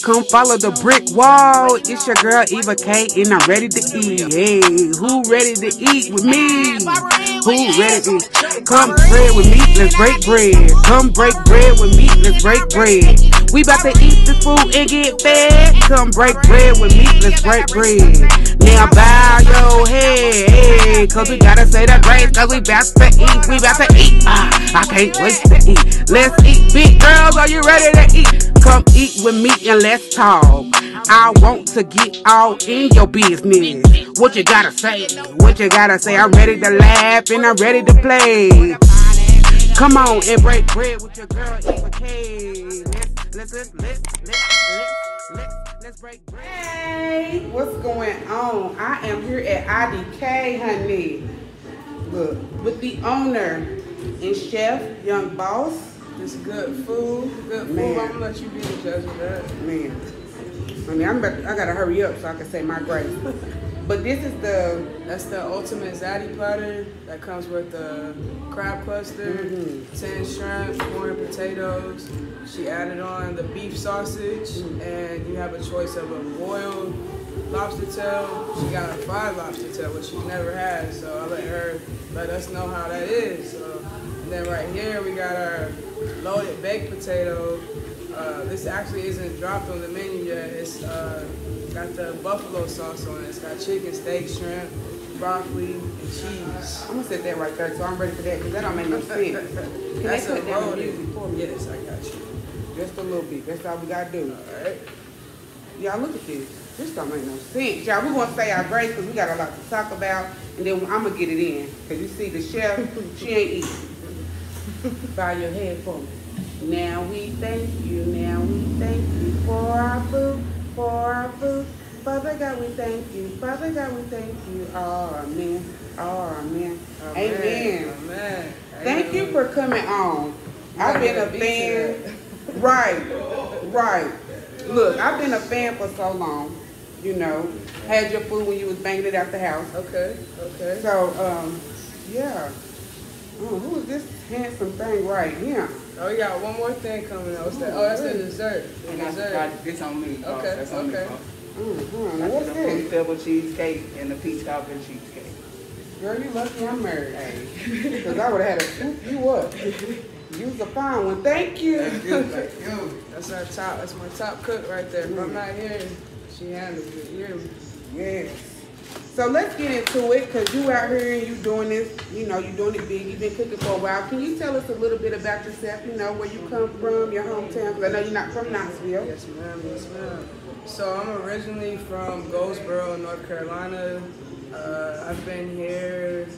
Come follow the brick wall. It's your girl EVa K, and I'm ready to eat. Hey, who ready to eat with me? Who ready to eat? Come bread with me, let's break bread. Come break bread with me, let's break bread. We about to eat this food and get fed. Come break bread with me, let's break bread. Now bow your head, hey, cause we gotta say the grace, cause we about to eat, we about to eat. I can't wait to eat. Let's eat, big girls, are you ready to eat? Come eat with me and let's talk. I want to get all in your business. What you gotta say? What you gotta say? I'm ready to laugh and I'm ready to play. Come on and break bread with your girl EVa K. Let's break bread. Hey, what's going on? I am here at IDK, honey. Look, with the owner and chef, Young Boss. It's good food. Good food. Man. I'm gonna let you be the judge of that. Man, I mean, I gotta hurry up so I can say my grace. But this is that's the ultimate zaddy platter that comes with the crab cluster, 10 shrimp, 4 potatoes. She added on the beef sausage, and you have a choice of a boiled lobster tail. She got a fried lobster tail, which she's never had, so I let her let us know how that is. So, and then right here we got our loaded baked potato. This actually isn't dropped on the menu yet. It's got the buffalo sauce on it. It's got chicken, steak, shrimp, broccoli, and cheese. I'm gonna set that right there, so I'm ready for that, because that don't make no sense. Can That's they put down the loaded. music for me? Yes, I got you. Just a little bit. That's all we gotta do. All right. Y'all, look at this. This don't make no sense. Y'all, we're gonna say our grace because we got a lot to talk about, and then I'm gonna get it in. Because you see, the chef, she ain't eating. Bow your head for me. Now we thank you, now we thank you for our food, for our food. Father God, we thank you. Father God, we thank you. Amen. Amen. Amen. Amen. Thank you for coming on. I've been a fan. Right. Look, I've been a fan for so long. You know, had your food when you was banging it out the house. Okay. So, yeah. Oh, who is this handsome thing right here? Oh, we got one more thing coming out. That's the dessert. And I got this on me. Okay. That's on me. What's The this? fruit double cheesecake and the peach cobbler cheesecake. Girl, you lucky I'm married. Because I would have had to scoop you up. You's a fine one. Thank you. Thank you. That's our top. That's my top cook right there. If I'm not here, she handles it. You hear me? Yes. So let's get into it, because you out here and you doing this, you know, you doing it big. You've been cooking for a while. Can you tell us a little bit about yourself, you know, where you come from, your hometown? Because I know you're not from Knoxville. Yes, ma'am. Yes, ma'am. So I'm originally from Goldsboro, North Carolina. I've been here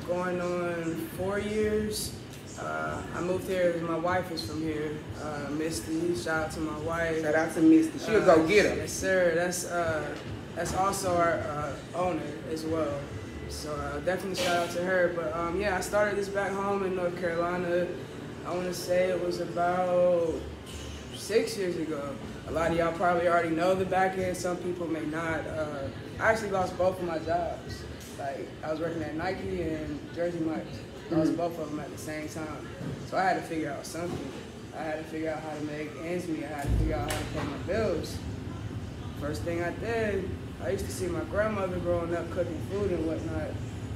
going on 4 years. I moved here, my wife is from here, Misty. Shout out to my wife. Shout out to Misty. She'll go get her. Yes, sir. That's also our owner as well. So definitely shout out to her. But yeah, I started this back home in North Carolina. I want to say it was about 6 years ago. A lot of y'all probably already know the back end. Some people may not. I actually lost both of my jobs. Like, I was working at Nike and Jersey Mike's. I lost both of them at the same time. So I had to figure out something. I had to figure out how to make ends meet. I had to figure out how to pay my bills. First thing I did, I used to see my grandmother growing up cooking food and whatnot.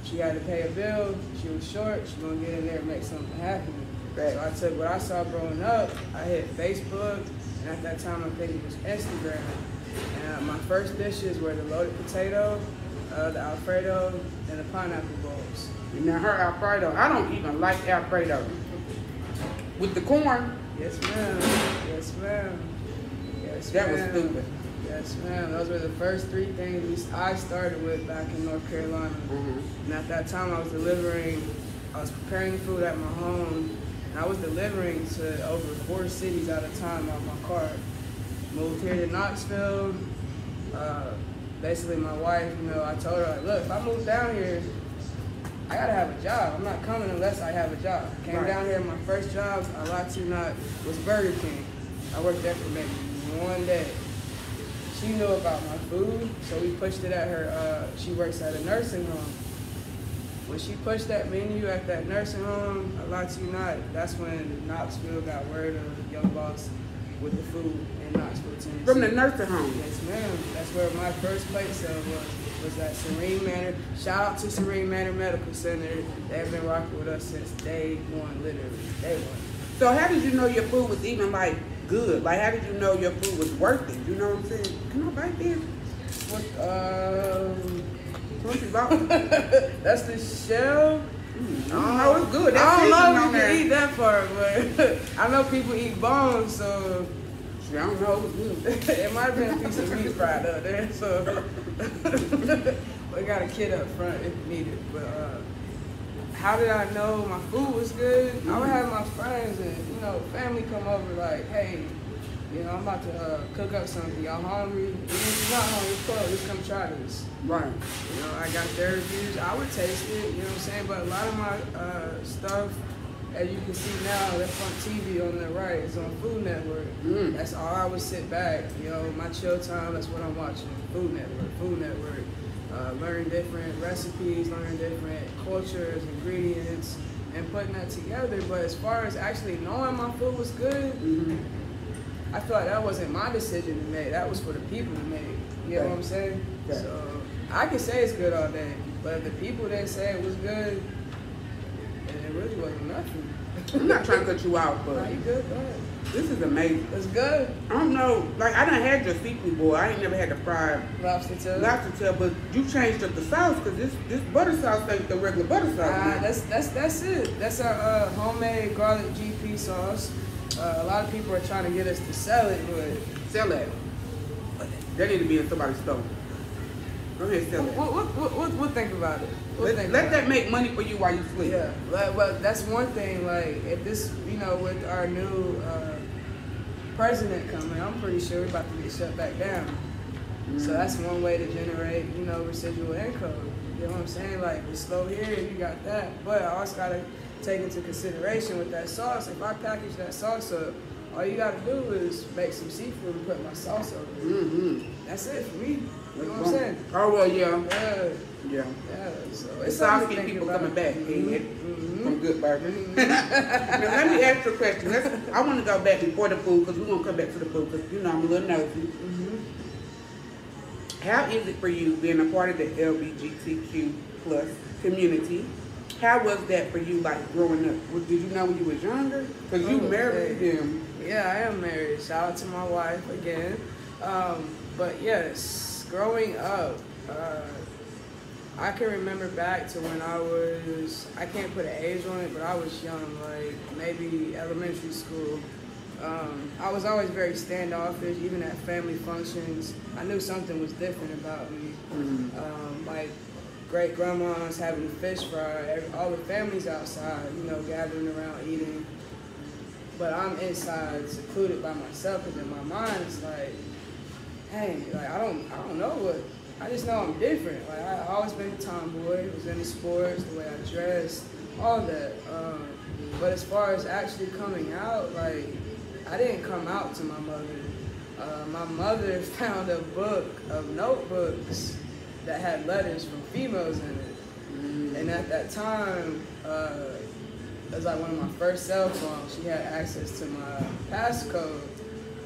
She had to pay a bill. She was short. She was going to get in there and make something happen. So I took what I saw growing up. I hit Facebook. And at that time, I think it was Instagram. And my first dishes were the loaded potato, the Alfredo, and the pineapple bowls. Now her Alfredo, I don't even like Alfredo. With the corn. Yes, ma'am. Yes, ma'am. Yes, that was stupid. Yes, ma'am. Those were the first 3 things I started with back in North Carolina. And at that time, I was preparing food at my home. I was delivering to over 4 cities at a time on my car. Moved here to Knoxville. Basically, my wife, you know, I told her, like, look, if I move down here, I gotta have a job. I'm not coming unless I have a job. Came down here, my first job, I lied to you not, was Burger King. I worked there for maybe 1 day. She knew about my food, so we pushed it at her. She works at a nursing home. When she pushed that menu at that nursing home, I lied to you not, that's when Knoxville got word of Young Boss with the food in Knoxville, Tennessee. From the nursing home? Yes, ma'am. That's where my first plate sale was at Serene Manor. Shout out to Serene Manor Medical Center. They've been rocking with us since day one, literally, day one. So how did you know your food was even like good? Like how did you know your food was worth it? You know what I'm saying? Can I bite this? What, $20. that's the shell. I don't know, it's good. That's I don't know if you there. can eat that part, but I know people eat bones, so I don't know, it was good. it might have been a piece of meat fried up there, so we got a kid up front if needed. But how did I know my food was good? I would have my friends and family come over like, hey, I'm about to cook up something. Y'all hungry? Even if you're not hungry, cool, just come try this. Right. I got their reviews. I would taste it, you know what I'm saying? But a lot of my stuff, as you can see now, that's on TV on the right. It's on Food Network. That's all I would sit back. My chill time, that's what I'm watching. Food Network. Learning different recipes, learning different cultures, ingredients, and putting that together. But as far as actually knowing my food was good, I feel like that wasn't my decision to make. That was for the people to make. You know what I'm saying? Right. So I can say it's good all day, but if the people didn't say it was good, and it really wasn't nothing. I'm not trying to cut you out, but No, you good? Go ahead. this is amazing. It's good. I don't know, like I done had your seafood boil. I ain't never had the fried Lobster tail. lobster tail, but you changed up the sauce because this butter sauce ain't the regular butter sauce. man. That's it. That's our homemade garlic GP sauce. A lot of people are trying to get us to sell it, but Sell that. That need to be in somebody's store. Go ahead, sell it. we'll think about it. Let that make money for you while you sleep. Yeah, well, that's one thing. Like, if this, with our new president coming, I'm pretty sure we're about to get shut back down. So that's one way to generate, residual income. You know what I'm saying? Like, we're slow here, you got that. But I also got to take into consideration with that sauce. If I package that sauce up, all you got to do is make some seafood and put my sauce over it. That's it for me. You know what I'm saying? Oh, well, yeah. Yeah. Yeah. So The it's sauce something to keep think people about. coming back. From Good Burger. Now, let me ask you a question. I want to go back before the food because we're going to come back to the food because, I'm a little nosy. How is it for you being a part of the LGBTQ plus community? How was that for you, like, growing up? Did you know when you was younger? Because you married him. Yeah, I am married. Shout out to my wife again. But yes, growing up, I can remember back to when I can't put an age on it, but I was young, like maybe elementary school. I was always very standoffish, even at family functions. I knew something was different about me. Like great grandmas having fish fry, all the families outside, gathering around eating. But I'm inside, secluded by myself, because in my mind it's like, hey, like I don't know what. I just know I'm different. Like I always been a tomboy, was into sports, the way I dressed, all that. But as far as actually coming out, like I didn't come out to my mother. My mother found a book of notebooks that had letters from females in it. And at that time, it was like one of my first cell phones. She had access to my passcode.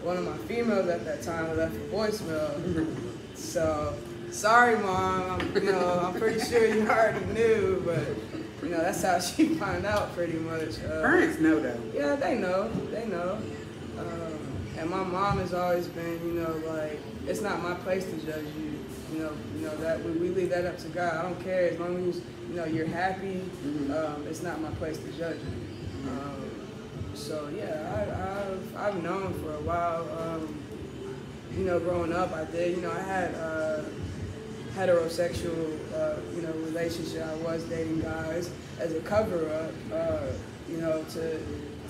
One of my females at that time left a voicemail. So, sorry, Mom. I'm pretty sure you already knew, but that's how she found out pretty much. Parents know though. Yeah, they know. And my mom has always been, like, it's not my place to judge you. That we leave that up to God. I don't care as long as you're happy. It's not my place to judge you. So yeah, I've known for a while. Growing up, I did. I had heterosexual relationship. I was dating guys as a cover up.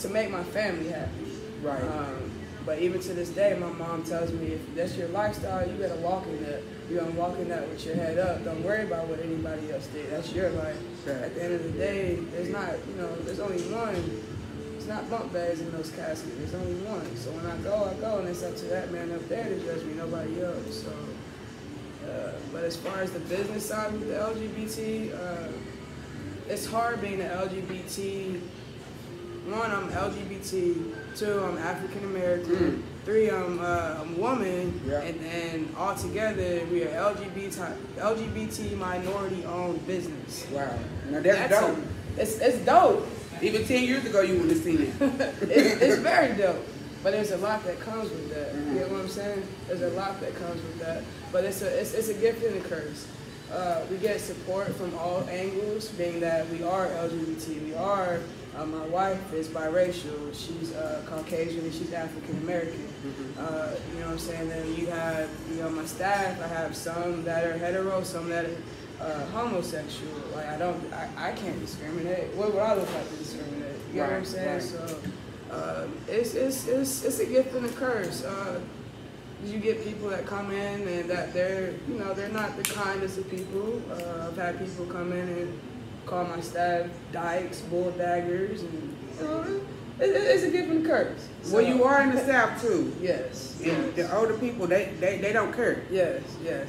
To make my family happy. Right. But even to this day, my mom tells me, if that's your lifestyle, you gotta walk in that. You're gonna walk in that with your head up. Don't worry about what anybody else did. That's your life. Right. At the end of the day, there's not, there's only one. It's not bunk beds in those caskets. There's only one. So when I go, and it's up to that man up there to judge me, nobody else. So, but as far as the business side with the LGBT, it's hard being an LGBT. One, I'm LGBT. Two, I'm African American. 3, I'm a woman, Yeah. and then all together we are LGBT minority-owned business. Wow. Now that's dope. It's dope. Even 10 years ago, you wouldn't have seen it. It's very dope. But there's a lot that comes with that. Mm-hmm. You know what I'm saying? There's a lot that comes with that. But it's a gift and a curse. We get support from all angles, being that we are LGBT. We are, my wife is biracial. She's Caucasian and she's African American. Mm-hmm. You know what I'm saying? Then you have, my staff. I have some that are hetero, some that are homosexual. Like I can't discriminate. What would I look like to discriminate? You know what I'm saying? Right. So. It's a gift and a curse. You get people that come in and that they're not the kindest of people. I've had people come in and call my staff dykes, bulldaggers, and it's a gift and a curse. So, Well, you are in the South too. Yes. And the older people, they don't care. Yes.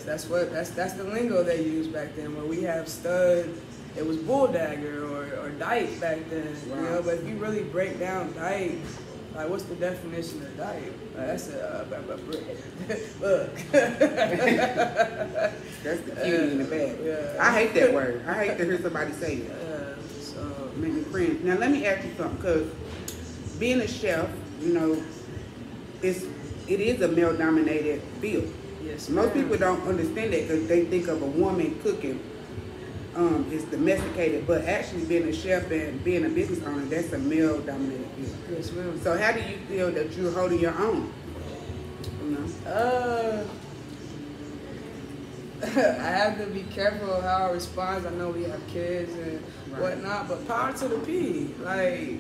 That's the lingo they used back then. When we have stud, it was bulldagger or dyke back then. Wow. But if you really break down dyke, like what's the definition of dyke? That's a look. That's the cutie in the bag. Yeah. I hate that word. I hate to hear somebody say it. So Make me cringe. Now let me ask you something, because being a chef, it is a male-dominated field. yes, Most ma'am. people don't understand that because they think of a woman cooking is domesticated, but actually being a chef and being a business owner, that's a male-dominated field. Yes, ma'am. So how do you feel that you're holding your own? I have to be careful of how I respond. I know we have kids and whatnot, but power to the P. Like,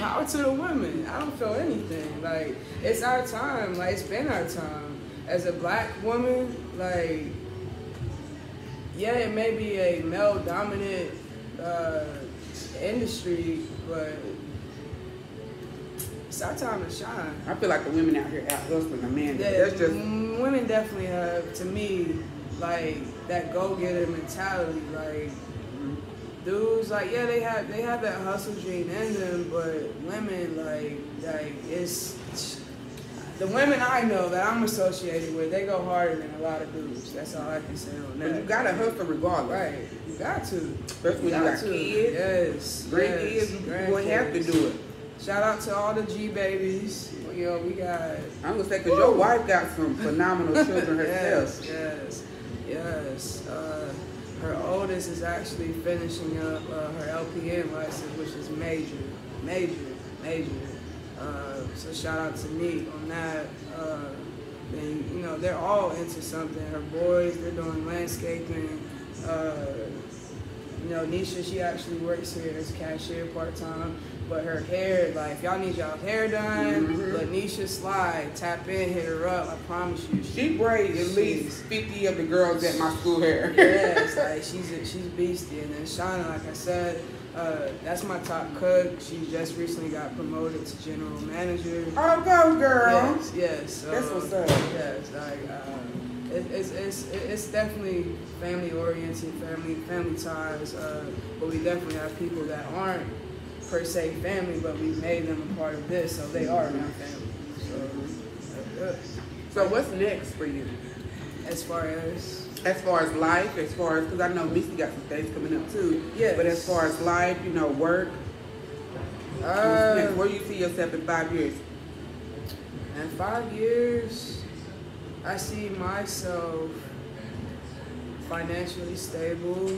power to the women. I don't feel anything. Like, it's our time. Like, it's been our time. As a black woman, like, yeah, it may be a male-dominant industry, but it's our time to shine. I feel like the women out here out hustling the men. Yeah, That's just women definitely have, to me, like that go-getter mentality. Like dudes, like yeah, they have that hustle gene in them, but women, like it's the women I know that I'm associated with, they go harder than a lot of dudes. That's all I can say on that. but you gotta hustle regardless. Right, you got to. Especially when you got kids. Yes, Grandkids, you will have to do it. Shout out to all the G babies. We got. I'm gonna say, because your wife got some phenomenal children herself. Yes. Her oldest is actually finishing up her LPN license, which is major. So shout out to Neat on that. And they're all into something. Her boys, they're doing landscaping. Nisha, she actually works here as cashier part-time. But her hair, like, if y'all need y'all hair done, let Nisha slide, tap in, hit her up, I promise you. She braids at least 50 of the girls at my school hair. Yes, like, she's beastie. And then Shauna, like I said, that's my top cook. She just recently got promoted to general manager. Oh, go girl. Yes. So, that's what's up. Yes, like, it's definitely family-oriented, family ties, but we definitely have people that aren't per se family, but we made them a part of this, so they are now family. So that's good. So what's next for you? As far as life, because I know Missy got some things coming up too. Yes. But as far as life, work, where do you see yourself in 5 years? In 5 years, I see myself financially stable.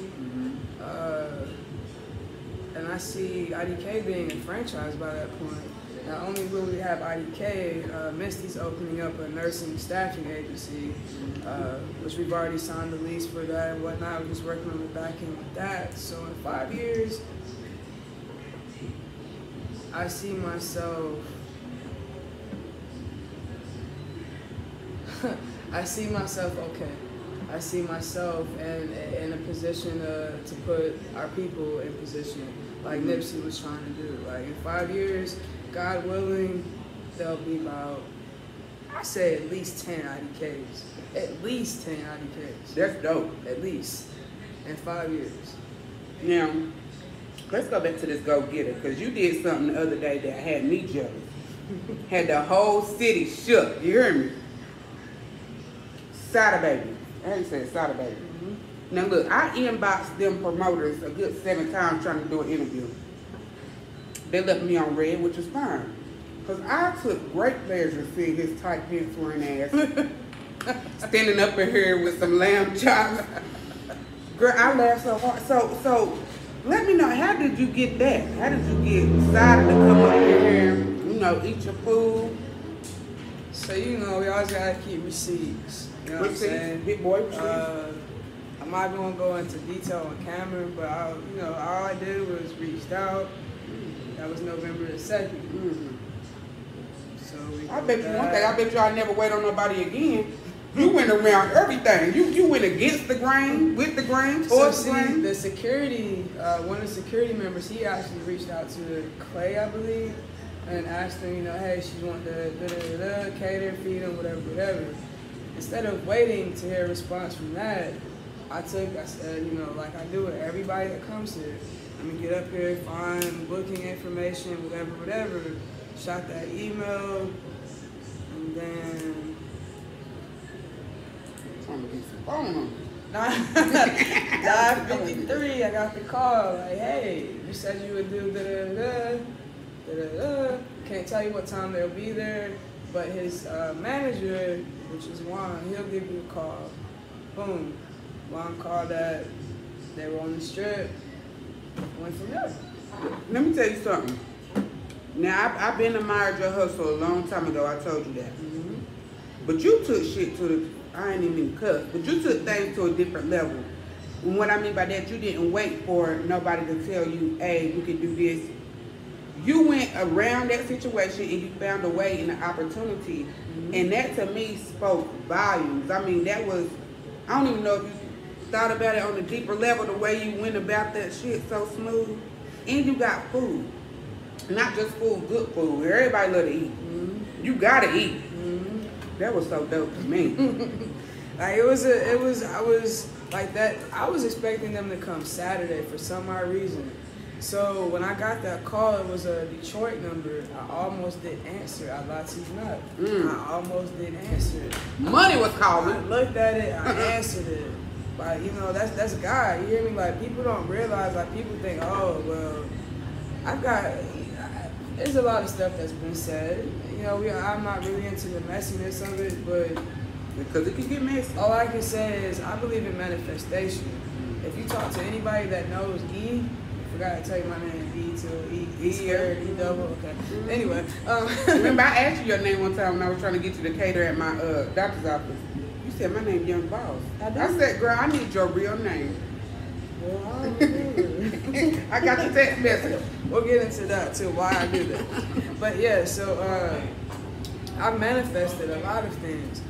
And I see IDK being a franchise by that point. Not only will we have IDK, Misty's opening up a nursing staffing agency, which we've already signed the lease for that and whatnot. We're just working on the back end with that. So in 5 years, I see myself okay. I see myself in a position to put our people in position, like Nipsey was trying to do. Like in 5 years, God willing, there'll be about, I say at least 10 IDKs. At least 10 IDKs. That's dope. At least. In 5 years. Now, let's go back to this Gogetter, because you did something the other day that had me jealous. Had the whole city shook. You hear me? Sada Baby. I ain't said Sada Baby. Now look, I inboxed them promoters a good 7 times trying to do an interview. They left me on red, which is fine. Because I took great pleasure seeing his tight pants wearing ass. Standing up in here with some lamb chops. Girl, I laughed so hard. So let me know, how did you get that? How did you get Cider to come up in here, you know, eat your food? So, you know, we always gotta keep receipts. You know what I'm saying? Big boy receipts. I'm not gonna go into detail on camera, but you know, all I did was reached out. That was November the 2nd. So I bet you one thing, I bet y'all never wait on nobody again. You went around everything. You went against the grain, with the grain, towards the grain. The security, one of the security members, he actually reached out to Clay, I believe, and asked him, you know, hey, she want to cater, feed him, whatever. Instead of waiting to hear a response from that, I said, you know, like I do with everybody that comes here. I'm gonna get up here, find booking information, whatever. Shot that email, and then. Trying to get some phone 9:53, I got the call, like, hey, you said you would do da-da-da. Can't tell you what time they'll be there, but his manager, which is Juan, he'll give you a call. Boom. Juan called that they were on the strip. Went from there. Let me tell you something. Now, I've been admired your hustle a long time ago. I told you that. But you took shit to the, I ain't even mean to cuss, but you took things to a different level. And what I mean by that, you didn't wait for nobody to tell you, hey, you can do this. You went around that situation and you found a way and an opportunity. And that to me spoke volumes. I mean, that was, I don't even know if you thought about it on a deeper level, the way you went about that shit so smooth. And you got food. Not just food, good food. Everybody love to eat. You gotta eat. That was so dope to me. Like I was like that. I was expecting them to come Saturday for some odd reason. So when I got that call, it was a Detroit number. I almost didn't answer. I lied to you not. I almost didn't answer it. Money was calling. I looked at it. I answered it. Like, you know, that's God. You hear me? Like, people don't realize. Like, people think, oh, well, there's a lot of stuff that's been said. You know, I'm not really into the messiness of it, but because it can get messy. All I can say is I believe in manifestation. If you talk to anybody that knows E, I forgot to tell you my name, E squared, E double, okay. Anyway. Remember, I asked you your name one time when I was trying to get you to cater at my doctor's office. You said my name Young Boss. I said, girl, I need your real name. Well, I don't remember. I got your text message. We'll get into that too, why I do that. But yeah, so I manifested a lot of things.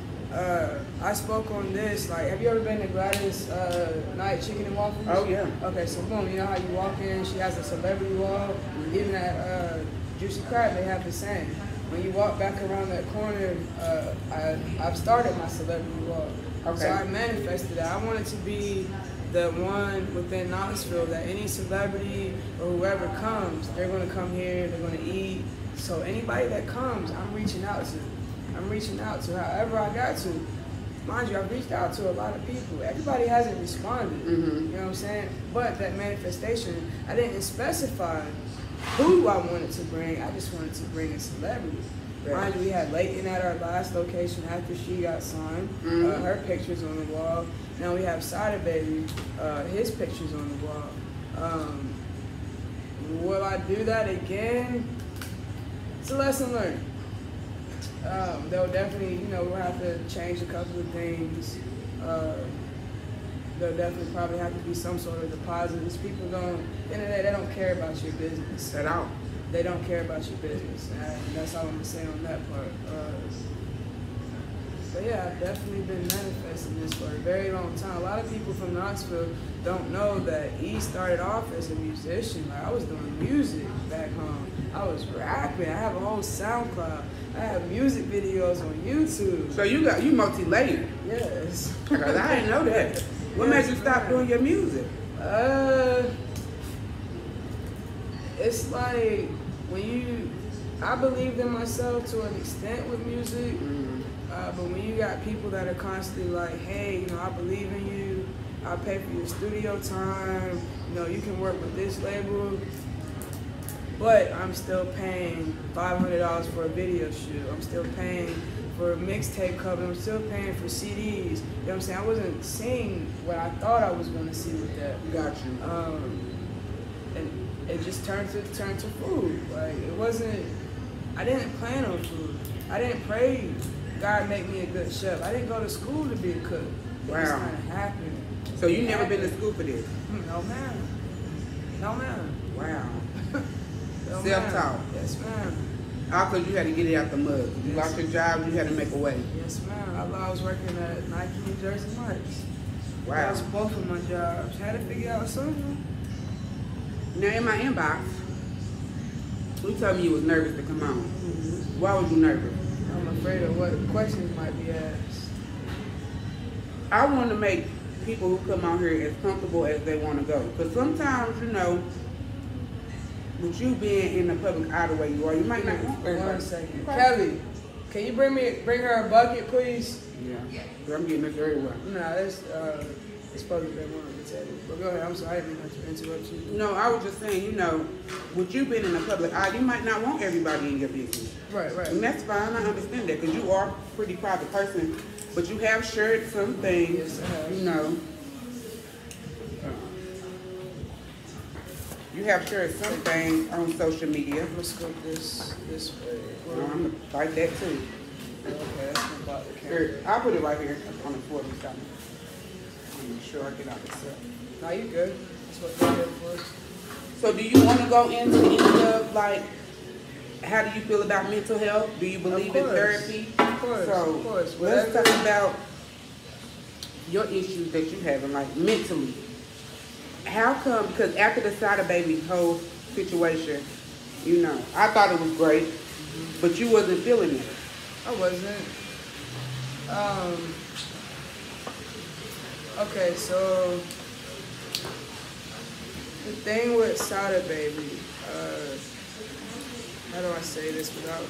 I spoke on this, like, have you ever been to Gladys Night Chicken and Waffles? Oh, yeah. Okay, so boom, you know how you walk in, she has a celebrity wall. Even at Juicy Crab, they have the same. When you walk back around that corner, I've started my celebrity wall. Okay. So I manifested that. I wanted to be the one within Knoxville that any celebrity or whoever comes, they're going to come here, they're going to eat. So anybody that comes, I'm reaching out to. I'm reaching out to however I got to. Mind you, I've reached out to a lot of people. Everybody hasn't responded. You know what I'm saying? But that manifestation, I didn't specify who I wanted to bring. I just wanted to bring a celebrity. Mind you, we had Leighton at our last location after she got signed. Her picture's on the wall. Now we have Sada Baby, his picture's on the wall. Will I do that again? It's a lesson learned. They'll definitely, you know, we'll have to change a couple of things. There'll definitely probably have to be some sort of deposits. People don't, at the end of the day, they don't care about your business at all. They don't care about your business, and that's all I'm gonna say on that part. But yeah, I've definitely been manifesting this for a very long time. A lot of people from Knoxville don't know that E started off as a musician. Like, I was doing music back home. I was rapping. I have a whole SoundCloud. I have music videos on YouTube. So you multi-layered. Yes. Because I didn't know that. What made you stop doing your music? It's like when I believed in myself to an extent with music, but when you got people that are constantly like, hey, you know, I believe in you, I'll pay for your studio time, you know, you can work with this label, but I'm still paying $500 for a video shoot. I'm still paying for a mixtape cover. I'm still paying for CDs. You know what I'm saying? I wasn't seeing what I thought I was going to see with that. Got you. And it just turned to food. Like, it wasn't. I didn't plan on food. I didn't pray God make me a good chef. I didn't go to school to be a cook. It just kind of happened. So you never been to school for this? No, ma'am. No, ma'am. Wow. No, Self-taught. Yes, ma'am. All because you had to get it out the mud. You lost your job, you had to make a way. Yes, ma'am. I was working at Nike and Jersey Mike's. Wow. That was both of my jobs. Had to figure out something. Now in my inbox, you told me you was nervous to come on. Why was you nervous? I'm afraid of what questions might be asked. I want to make people who come out here as comfortable as they want to go. Because sometimes, you know, with you being in the public eye the way you are, you might not want everybody. 1 second. Kelly, can you bring her a bucket, please? Yeah, 'cause I'm getting this everywhere. Nah, that's it's supposed to be one of the table. But go ahead, I'm sorry, I didn't mean to interrupt you. No, I was just saying, you know, with you being in the public eye, you might not want everybody in your business. Right. And that's fine, I understand that, because you are a pretty private person, but you have shared some things, Yes, I have. you know. You have shared some things on social media. I'm gonna scoop this way. I'm gonna like that too. Okay, that's my bottle camera. Here, I'll put it right here on the floor this time. I'm sure I get out this up. Nah, you good. That's what they're here for. So do you want to go into any of, like, how do you feel about mental health? Do you believe in therapy? Of course, So of course. let's talk about your issues that you having, like, mentally. How come, because after the Sada Baby whole situation, you know, I thought it was great, but you wasn't feeling it. I wasn't. Okay, so the thing with Sada Baby, how do I say this without?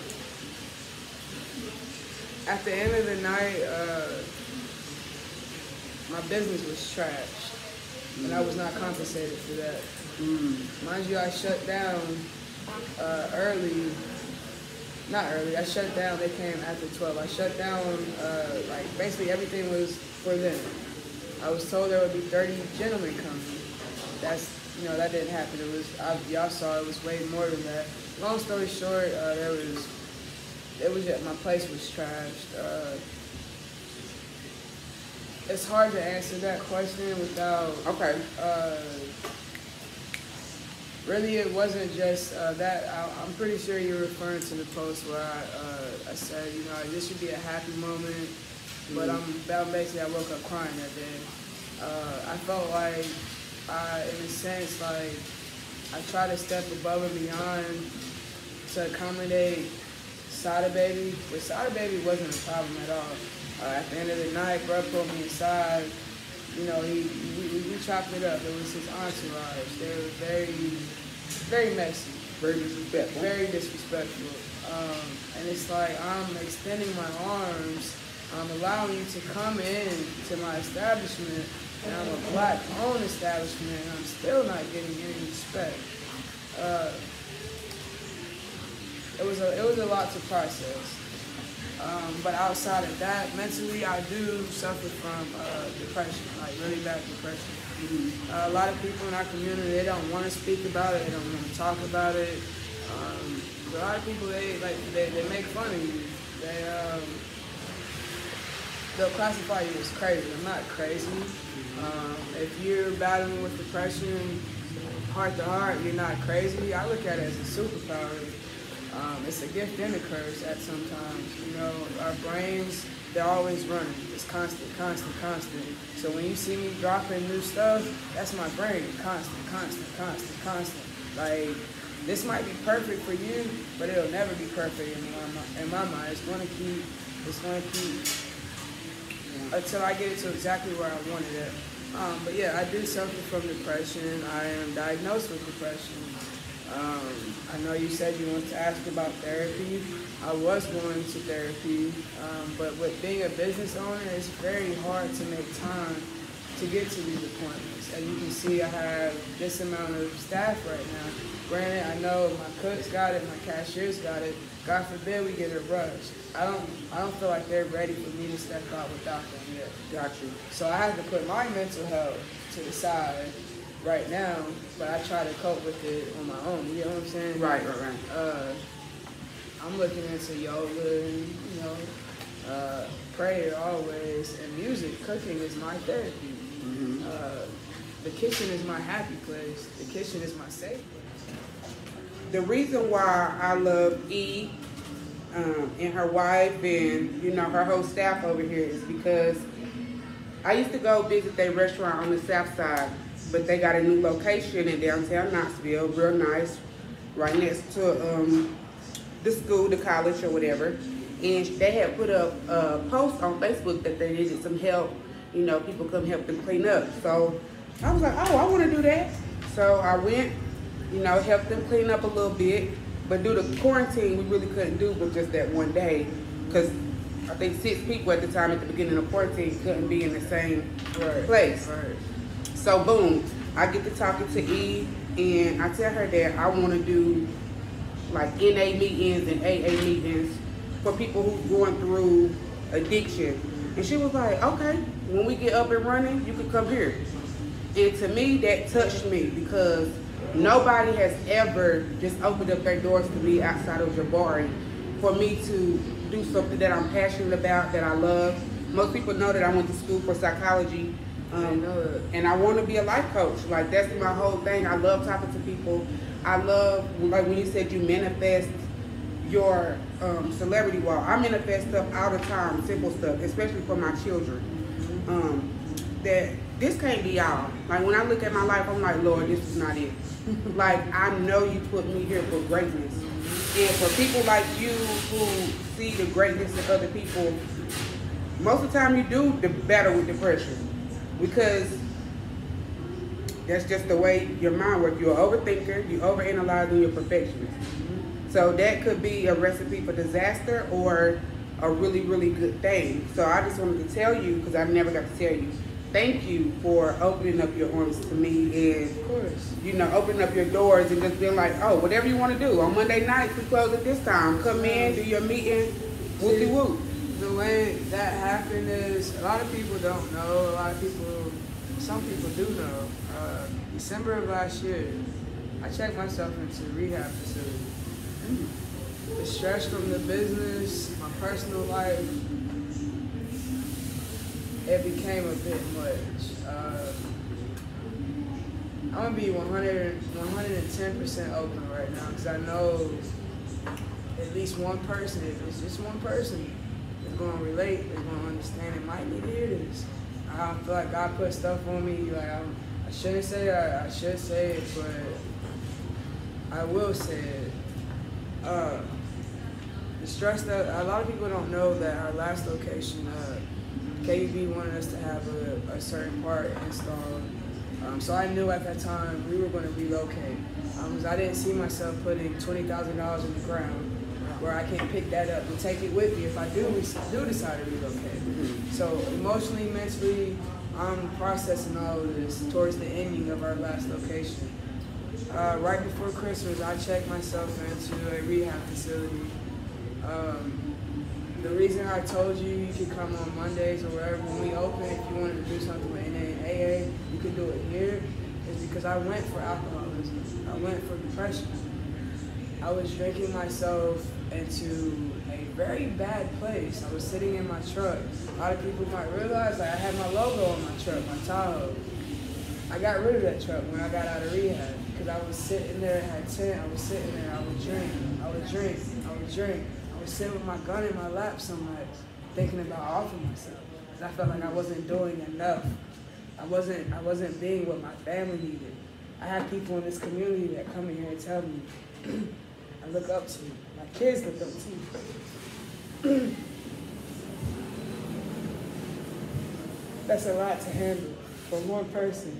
At the end of the night, my business was trashed, and I was not compensated for that. Mind you, I shut down early. Not early, I shut down, they came after 12. I shut down, like, basically everything was for them. I was told there would be 30 gentlemen coming. That's, you know, that didn't happen. It was, y'all saw it was way more than that. Long story short, my place was trashed. It's hard to answer that question without, really, it wasn't just that. I'm pretty sure you're referring to the post where I said, you know, this should be a happy moment, but basically I woke up crying that day. I felt like, in a sense, like I tried to step above and beyond to accommodate Sada Baby, but Sada Baby wasn't a problem at all. At the end of the night, bro pulled me inside. You know, we chopped it up. It was his entourage. They were very messy. Very disrespectful. Very disrespectful. And it's like, I'm extending my arms. I'm allowing you to come in to my establishment, and I'm a black-owned establishment, and I'm still not getting any respect. It was a lot to process. But outside of that, mentally, I do suffer from depression, like really bad depression. A lot of people in our community, they don't want to speak about it, they don't want to talk about it. A lot of people, they make fun of you. They'll classify you as crazy. I'm not crazy. If you're battling with depression, heart to heart, you're not crazy. I look at it as a superpower. It's a gift and a curse at sometimes. You know, our brains, they're always running. It's constant. So when you see me dropping new stuff, that's my brain. Constant. Like, this might be perfect for you, but it'll never be perfect in my mind. It's gonna keep until I get it to exactly where I wanted it. But yeah, I do suffer from depression. I am diagnosed with depression. I know you said you wanted to ask about therapy. I was going to therapy, but with being a business owner, it's very hard to make time to get to these appointments. As you can see, I have this amount of staff right now. Granted, I know my cooks got it, my cashiers got it. God forbid we get a rush. I don't feel like they're ready for me to step out without them yet. Got you. So I have to put my mental health to the side right now, but I try to cope with it on my own. You know what I'm saying? Right. I'm looking into yoga and, prayer always, and music. Cooking is my therapy. Mm-hmm. The kitchen is my happy place. The kitchen is my safe place. The reason why I love E and her wife and, her whole staff over here is because I used to go visit their restaurant on the south side, but they got a new location in downtown Knoxville, real nice, right next to the school, the college or whatever. And they had put up a post on Facebook that they needed some help, people come help them clean up. So I was like, oh, I want to do that. So I went, helped them clean up a little bit. But due to quarantine, we really couldn't do but just that one day, because I think 6 people at the time at the beginning of quarantine couldn't be in the same place. Right. So boom, I get to talking to E, and I tell her that I want to do like NA meetings and AA meetings for people who's going through addiction. And she was like, okay, when we get up and running, you can come here. And to me, that touched me, because nobody has ever just opened up their doors to me outside of Jabari for me to do something that I'm passionate about, that I love. Most people know that I went to school for psychology, and I want to be a life coach. Like, that's my whole thing. I love talking to people. I love, like when you said you manifest your celebrity wall. I manifest stuff all the time, simple stuff, especially for my children. That this can't be all. Like, when I look at my life, I'm like, Lord, this is not it. Like, I know you put me here for greatness. And for people like you who see the greatness in other people, most of the time you do battle with depression, because that's just the way your mind works. You're an overthinker, you overanalyze, and you're a perfectionist. So that could be a recipe for disaster or a really, really good thing. So I just wanted to tell you, because I never got to tell you, thank you for opening up your arms to me, and Of course, opening up your doors and just being like, oh, whatever you want to do. On Monday nights, we close at this time. Come in, do your meeting, whoop-de-whoop. the way that happened is, a lot of people don't know. Some people do know. December of last year, I checked myself into a rehab facility. The stress from the business, my personal life, it became a bit much. I'm gonna be 110% open right now, because I know at least one person, if it's just one person, is gonna relate, is gonna understand, and might need to hear this. I don't feel like God put stuff on me, like I shouldn't say it, I should say it, but I will say it. The stress that a lot of people don't know, that our last location, KB wanted us to have a certain part installed. So I knew at that time we were going to relocate. I didn't see myself putting $20,000 in the ground where I can't pick that up and take it with me if I do decide to relocate. So emotionally, mentally, I'm processing all of this towards the ending of our last location. Right before Christmas, I checked myself into a rehab facility. The reason I told you you could come on Mondays or wherever when we open, if you wanted to do something with NA and AA, you could do it here, is because I went for alcoholism. I went for depression. I was drinking myself into a very bad place. I was sitting in my truck. A lot of people might realize that I had my logo on my truck, my Tahoe. I got rid of that truck when I got out of rehab, because I was sitting there, I had 10, I was sitting there, I would drink, I would drink, I would drink. I would sit with my gun in my lap so much, thinking about offing myself, because I felt like I wasn't doing enough. I wasn't being what my family needed. I have people in this community that come in here and tell me, I look up to you. My kids look up to you. That's a lot to handle for one person.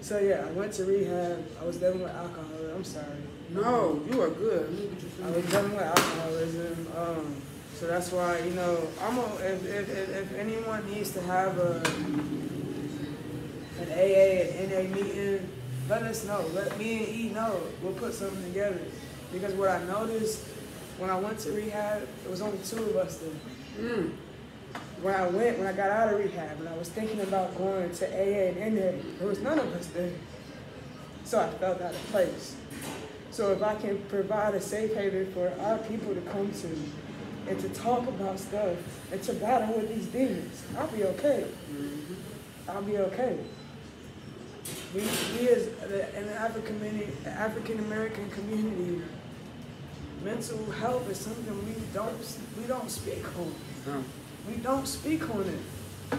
So yeah, I went to rehab. I was dealing with alcoholism. I'm sorry. No, you are good. Let me get you I was dealing with alcoholism. So that's why, you know, if anyone needs to have an AA and NA meeting, let us know. Let me and E know. We'll put something together. Because what I noticed when I went to rehab, it was only 2 of us there. When I got out of rehab and I was thinking about going to AA and NA, there was none of us there. So I felt out of place. So if I can provide a safe haven for our people to come to and to talk about stuff and to battle with these demons, I'll be okay. I'll be okay. We as in the African American community, mental health is something we don't speak on. We don't speak on it.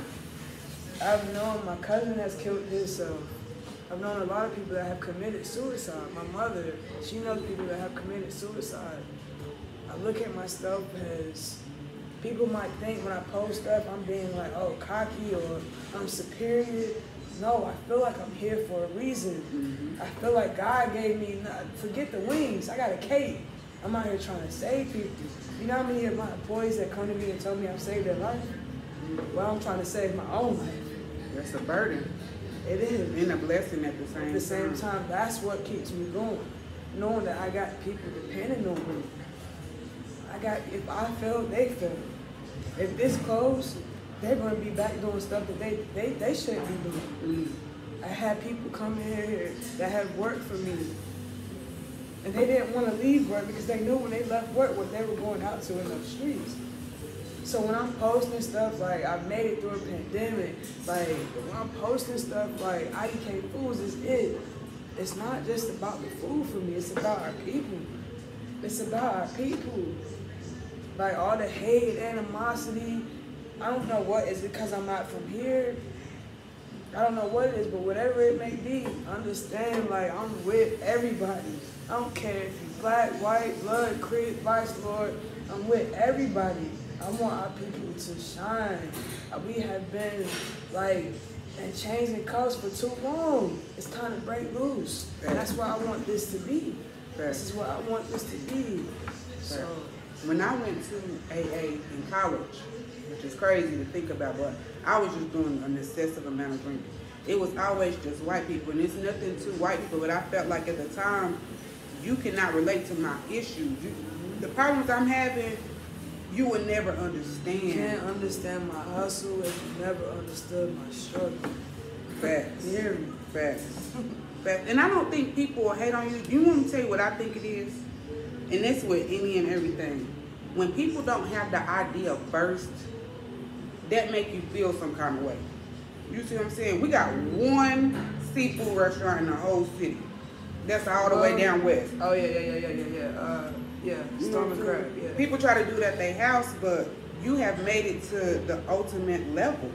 I've known my cousin has killed himself. I've known a lot of people that have committed suicide. My mother, she knows people that have committed suicide. I look at my stuff as, people might think when I post stuff, I'm being like, oh, cocky or I'm superior. No, I feel like I'm here for a reason. I feel like God gave me, forget the wings, I got a cape. I'm out here trying to save people. You know how many of my employees that come to me and tell me I've saved their life? Well, I'm trying to save my own life. That's a burden. It is. And a blessing at the same time. At the same time, that's what keeps me going. Knowing that I got people depending on me. If I fail, they fail. If this closed, they're going to be back doing stuff that they shouldn't be doing. I had people come in here that have worked for me. And they didn't want to leave work because they knew when they left work what they were going out to in the streets. So when I'm posting stuff like I made it through a pandemic, like when I'm posting stuff like IDK Foods is it. It's not just about the food for me, it's about our people. It's about our people. Like all the hate, animosity, I don't know what is it because I'm not from here. I don't know what it is, but whatever it may be, understand like I'm with everybody. I don't care if you're black, white, blood, creed, vice lord, I'm with everybody. I want our people to shine. We have been like in chains and cuffs for too long. It's time to break loose. And that's what I want this to be. This is what I want this to be. So when I went to AA in college, which is crazy to think about, but I was just doing an excessive amount of drinking. It was always just white people, and it's nothing to white people, but I felt like at the time, you cannot relate to my issues. The problems I'm having, you would never understand. You can't understand my hustle if you never understood my struggle. Facts. You hear me? Facts. Facts. And I don't think people will hate on you. You want me to tell you what I think it is? And that's with any and everything. When people don't have the idea first, that make you feel some kind of way. You see what I'm saying? We got one seafood restaurant in the whole city. That's all the way down west. Oh yeah. Storm and Crab. Yeah. People try to do it at their house, but you have made it to the ultimate level.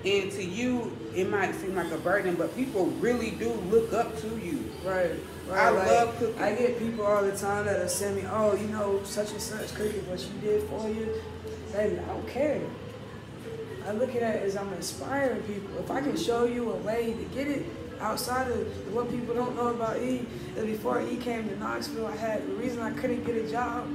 And to you, it might seem like a burden, but people really do look up to you. Right. I love cooking. I get people all the time that send me, oh, you know, such and such cooking, what you did for you. Baby, I don't care. I look at it as I'm inspiring people. If I can show you a way to get it outside of what people don't know about E, is before E came to Knoxville, the reason I couldn't get a job,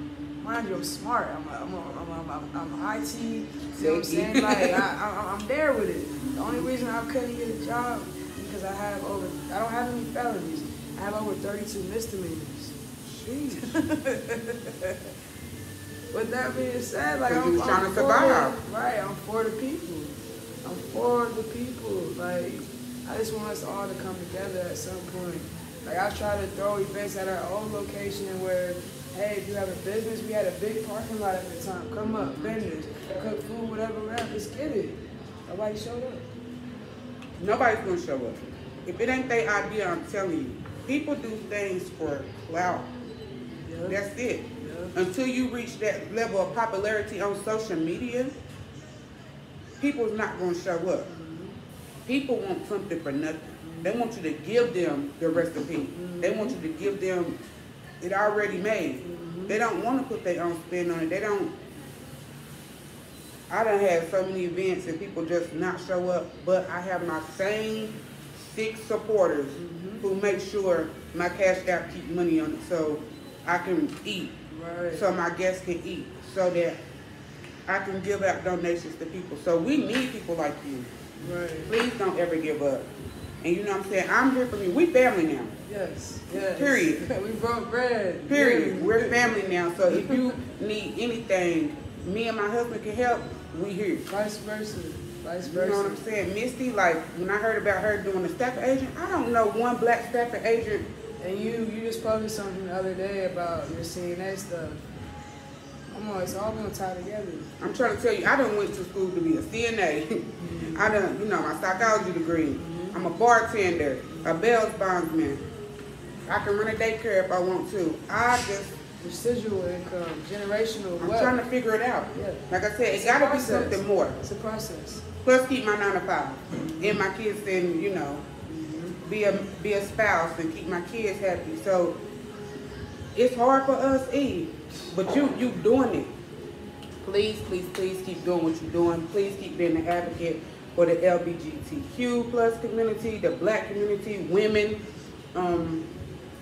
mind you, I'm smart. I'm IT, you know what I'm saying? Like, I'm there with it. The only reason I couldn't get a job is because I don't have any felonies. I have over 32 misdemeanors. Jeez. With that being said, like I'm trying to survive. Right, I'm for the people. I'm for the people. Like, I just want us all to come together at some point. Like, I try to throw events at our own location where, hey, if you have a business, we had a big parking lot at the time. Come up, vendors, cook food, whatever, let's get it. Nobody showed up. Nobody's gonna show up. If it ain't their idea, I'm telling you. People do things for clout. Yeah. That's it. Yeah. Until you reach that level of popularity on social media, people's not gonna show up. People want something for nothing. They want you to give them the recipe. They want you to give them it already made. They don't want to put their own spin on it. I done had so many events and people just not show up, but I have my same 6 supporters who make sure my Cash App keep money on it so I can eat, so my guests can eat, so that I can give out donations to people. So we need people like you. Right. Please don't ever give up. And you know what I'm saying? I'm here for you. We family now. Yes. Yes. Period. We broke bread. Period. Yeah. We're family now. So if you need anything, me and my husband can help, we here. Vice versa. Vice You versa. know what I'm saying? Misty, like, when I heard about her doing the staffing agent, I don't know one black staffing agent. And you just posted something the other day about your CNA stuff. Come on, it's all gonna tie together. I'm trying to tell you, I done went to school to be a CNA. I done, you know, my psychology degree. I'm a bartender, a bail bondsman. I can run a daycare if I want to. I just... Residual income, generational I'm wealth. trying to figure it out. Yeah. Like I said, it gotta be something more. It's a process. Plus keep my 9 to 5. And my kids and, you know, be a spouse and keep my kids happy. So it's hard for us, Eve. But you doing it. Please, please, please keep doing what you're doing. Please keep being an advocate for the LGBTQ plus community, the black community, women,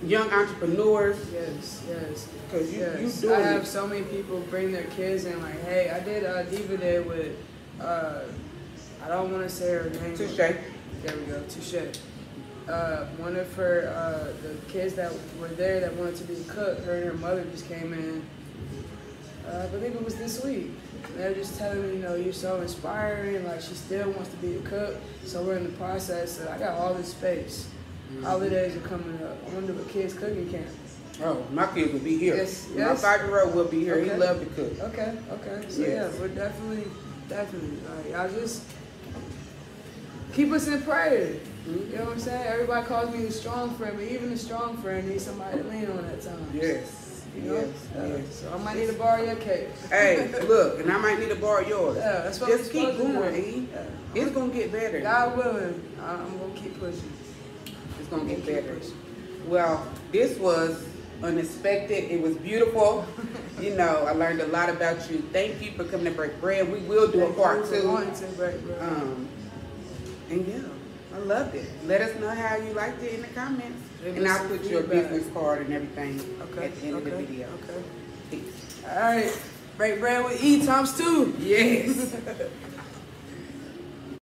young entrepreneurs. Yes, yes. Because you yes. doing I have it. so many people bring their kids in like, hey, I did EVa Day with, I don't want to say her name. Touche. There we go, Touche. One of her, the kids that were there that wanted to be a cook, her and her mother just came in, I believe it was this week. They're just telling me, you know, you're so inspiring, like she still wants to be a cook, so we're in the process. I got all this space. Holidays are coming up. I wonder what kids cooking camp. Oh, my kids will be here. Yes, My yes. 5-year-old will be here. Okay. He loves to cook. Okay, okay. So Yes. yeah, we're definitely. Y'all just keep us in prayer. You know what I'm saying? Everybody calls me the strong friend, but even the strong friend needs somebody to lean on at times. Yes. You know? Yes. Yes. So I might need to borrow your cake. Hey, look, and I might need to borrow yours. Yeah, that's what Just we're keep supposed to going, do. E. Yeah. It's gonna get better. God willing, I'm gonna keep pushing. It's gonna get Keep better. pushing. Well, this was unexpected. It was beautiful. You know, I learned a lot about you. Thank you for coming to Break Bread. We will do a part 2. And yeah, I loved it. Let us know how you liked it in the comments. And I'll put your business card and everything at the end of the video. Okay. Peace. All right. Break Bread with E ×2. Yes.